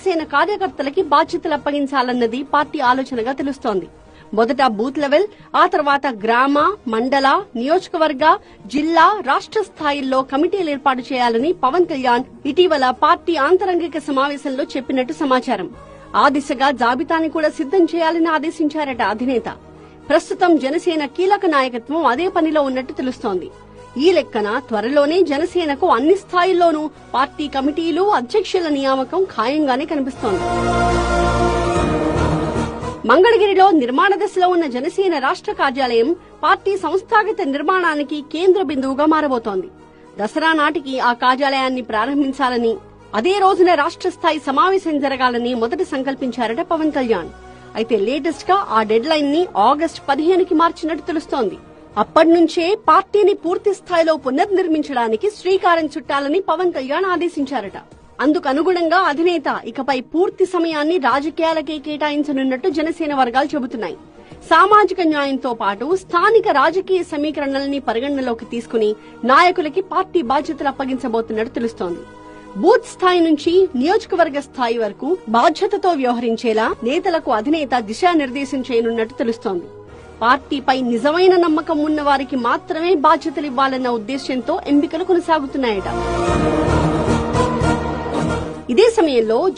సేన కార్యకర్తలకి బాధ్యతలు అప్పగించాలన్నది పార్టీ ఆలోచనగా తెలుస్తోంది. మొదట బూత్ లెవెల్, ఆ తర్వాత గ్రామ, మండల, నియోజకవర్గ, జిల్లా, రాష్ట్ర స్థాయిల్లో కమిటీలు ఏర్పాటు చేయాలని పవన్ కళ్యాణ్ ఇటీవల పార్టీ ఆంతరంగిక సమావేశంలో చెప్పినట్టు సమాచారం. ఆ దిశగా జాబితాని కూడా సిద్ధం చేయాలని ఆదేశించారట అధినేత. ప్రస్తుతం జనసేన కీలక నాయకత్వం అదే పనిలో ఉన్నట్టు తెలుస్తోంది. ఈ లెక్కన త్వరలోనే జనసేనకు అన్ని స్థాయిల్లోనూ పార్టీ కమిటీలు, అధ్యక్షుల నియామకం ఖాయంగానే కనిపిస్తోంది. మంగళగిరిలో నిర్మాణ దశలో ఉన్న జనసేన రాష్ట్ర కార్యాలయం పార్టీ సంస్థాగత నిర్మాణానికి కేంద్ర బిందువుగా మారబోతోంది. దసరా నాటికి ఆ కార్యాలయాన్ని ప్రారంభించాలని, అదే రోజున రాష్ట్ర స్థాయి సమావేశం జరగాలని మొదట సంకల్పించారట పవన్ కళ్యాణ్. అయితే లేటెస్ట్ గా ఆ డెడ్ లైన్ ని ఆగస్టు 15కి మార్చినట్టు తెలుస్తోంది. అప్పటి నుంచే పార్టీని పూర్తి స్థాయిలో పునర్నిర్మించడానికి శ్రీకారం చుట్టాలని పవన్ కళ్యాణ్ ఆదేశించారట. అందుకు అనుగుణంగా అధినేత ఇకపై పూర్తి సమయాన్ని రాజకీయాలకే కేటాయించనున్నట్టు జనసేన వర్గాలు చెబుతున్నాయి. సామాజిక న్యాయంతో పాటు స్థానిక రాజకీయ సమీకరణల్ని పరిగణనలోకి తీసుకుని నాయకులకి పార్టీ బాధ్యతలు అప్పగించబోతున్నట్టు తెలుస్తోంది. బూత్ స్థాయి నుంచి నియోజకవర్గ స్థాయి వరకు బాధ్యతతో వ్యవహరించేలా నేతలకు అధినేత దిశానిర్దేశం చేయనున్నట్టు తెలుస్తోంది. పార్టీపై నిజమైన నమ్మకం ఉన్న వారికి మాత్రమే బాధ్యతలివ్వాలన్న ఉద్దేశ్యంతో ఎంపికలు కొనసాగుతున్నాయట. ఇదే సమయంలో